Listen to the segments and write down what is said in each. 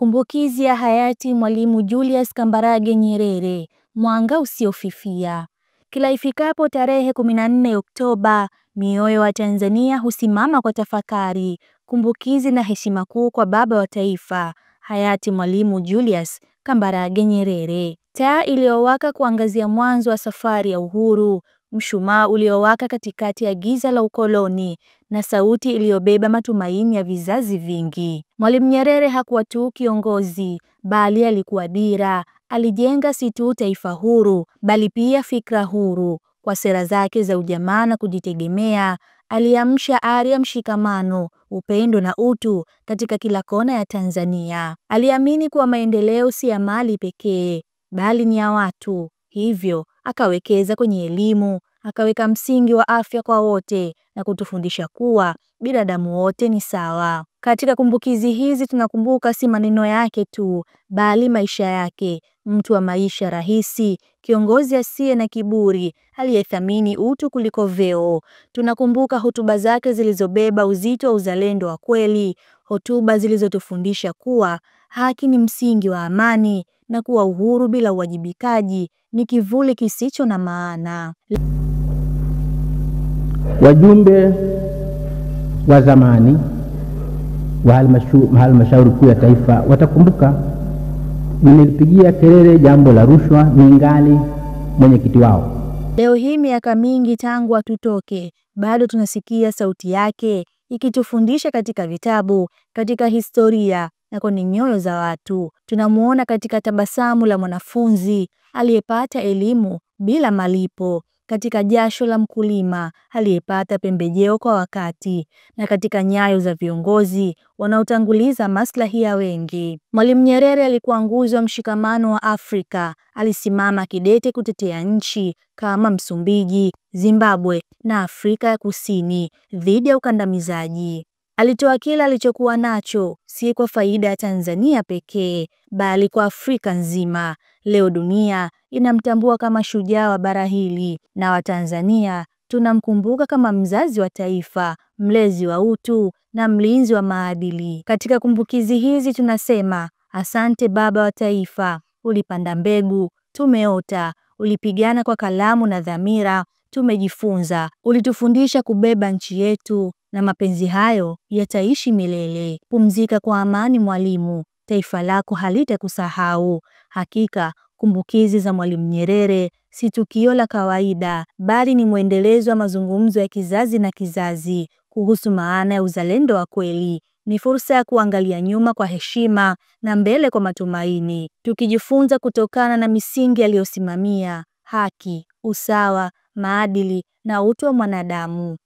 Kumbukizi ya hayati Mwalimu Julius Kambarage Nyerere, mwanga usiofifia. Kila ifikapo tarehe 14 Oktoba, mioyo wa Tanzania husimama kwa tafakari, kumbukizi na heshima kuu kwa baba wa taifa, hayati Mwalimu Julius Kambarage Nyerere. Taa iliyowaka kuangazia mwanzo wa safari ya uhuru, mshumaa uliowaka katikati ya giza la ukoloni, na sauti iliyobeba matumaini ya vizazi vingi. Mwalimu Nyerere hakuwa tu kiongozi, bali alikuwa dira. Alijenga si tu taifa huru, bali pia fikra huru. Kwa sera zake za ujamaa na kujitegemea, aliamsha ari ya mshikamano, upendo na utu katika kila kona ya Tanzania. Aliamini kuwa maendeleo si ya mali pekee, bali ni ya watu. Hivyo, akawekeza kwenye elimu, akaweka msingi wa afya kwa wote na kutufundisha kuwa binadamu wote ni sawa. Katika kumbukizi hizi tunakumbuka si maneno yake tu, bali maisha yake. Mtu wa maisha rahisi, kiongozi asiye na kiburi, aliyethamini utu kuliko vyeo. Tunakumbuka hotuba zake zilizobeba uzito wa uzalendo wa kweli, hotuba zilizotufundisha kuwa haki ni msingi wa amani na kuwa uhuru bila uwajibikaji ni kivuli kisicho na maana. Wajumbe wa zamani wa halmashauri kuu ya taifa watakumbuka nilipigia kelele jambo la rushwa ningali mwenyekiti wao. Leo hii miaka mingi tangu atutoke, bado tunasikia sauti yake ikitufundisha katika vitabu, katika historia na kwenye nyoyo za watu. Tunamuona katika tabasamu la mwanafunzi aliyepata elimu bila malipo, katika jasho la mkulima aliyepata pembejeo kwa wakati, na katika nyayo za viongozi wanaotanguliza maslahi ya wengi. Mwalimu Nyerere alikuwa nguzo ya mshikamano wa Afrika. Alisimama kidete kutetea nchi kama Msumbiji, Zimbabwe na Afrika ya Kusini dhidi ya ukandamizaji. Alitoa kila alichokuwa nacho, si kwa faida ya Tanzania pekee, bali kwa Afrika nzima. Leo dunia inamtambua kama shujaa wa bara hili, na Watanzania tunamkumbuka kama mzazi wa taifa, mlezi wa utu na mlinzi wa maadili. Katika kumbukizi hizi tunasema, asante baba wa taifa, ulipanda mbegu, tumeota, ulipigana kwa kalamu na dhamira, tumejifunza, ulitufundisha kubeba nchi yetu, na mapenzi hayo yataishi milele. Pumzika kwa amani Mwalimu, taifa lako halitakusahau. Hakika kumbukizi za Mwalimu Nyerere si tukio la kawaida, bali ni mwendelezo wa mazungumzo ya kizazi na kizazi kuhusu maana ya uzalendo wa kweli. Ni fursa ya kuangalia nyuma kwa heshima na mbele kwa matumaini, tukijifunza kutokana na misingi aliyosimamia: haki, usawa, maadili na utu wa mwanadamu.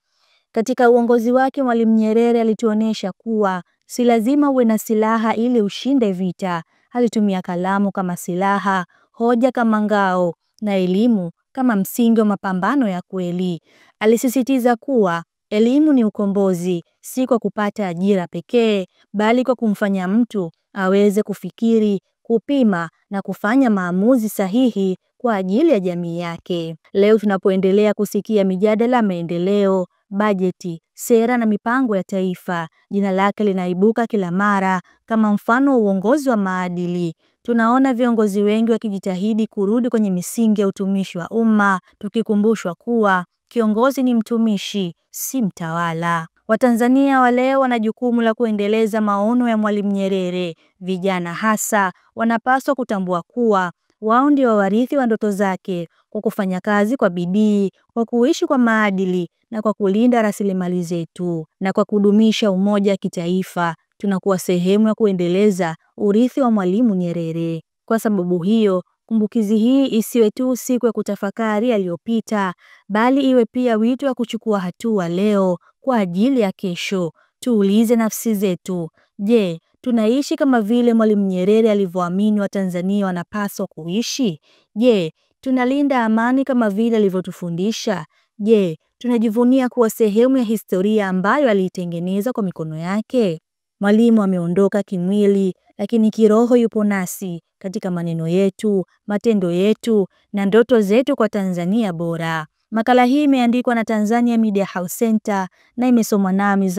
Katika uongozi wake, Mwalimu Nyerere alituonesha kuwa si lazima uwe na silaha ili ushinde vita. Alitumia kalamu kama silaha, hoja kama ngao, na elimu kama msingi wa mapambano ya kweli. Alisisitiza kuwa elimu ni ukombozi, si kwa kupata ajira pekee, bali kwa kumfanya mtu aweze kufikiri, kupima na kufanya maamuzi sahihi kwa ajili ya jamii yake. Leo tunapoendelea kusikia mijadala maendeleo, bajeti, sera na mipango ya taifa, jina lake linaibuka kila mara kama mfano wa uongozi wa maadili. Tunaona viongozi wengi wakijitahidi kurudi kwenye misingi ya utumishi wa umma, tukikumbushwa kuwa kiongozi ni mtumishi, si mtawala. Watanzania wa leo wana jukumu la kuendeleza maono ya Mwalimu Nyerere. Vijana hasa wanapaswa kutambua kuwa wao ndio warithi wa ndoto zake, kwa kufanya kazi kwa bidii, kwa kuishi kwa maadili na kwa kulinda rasilimali zetu. Na kwa kudumisha umoja wa kitaifa, tunakuwa sehemu ya kuendeleza urithi wa Mwalimu Nyerere. Kwa sababu hiyo, kumbukizi hii isiwe tu siku ya kutafakari yaliyopita, bali iwe pia wito wa kuchukua hatua leo kwa ajili ya kesho. Tuulize nafsi zetu, je, tunaishi kama vile Mwalimu Nyerere alivyoamini Watanzania wanapaswa kuishi? Je, tunalinda amani kama vile alivyotufundisha? Je, tunajivunia kuwa sehemu ya historia ambayo aliitengeneza kwa mikono yake? Mwalimu ameondoka kimwili, lakini kiroho yupo nasi katika maneno yetu, matendo yetu na ndoto zetu kwa Tanzania bora. Makala hii imeandikwa na Tanzania Media House Center na imesomwa nami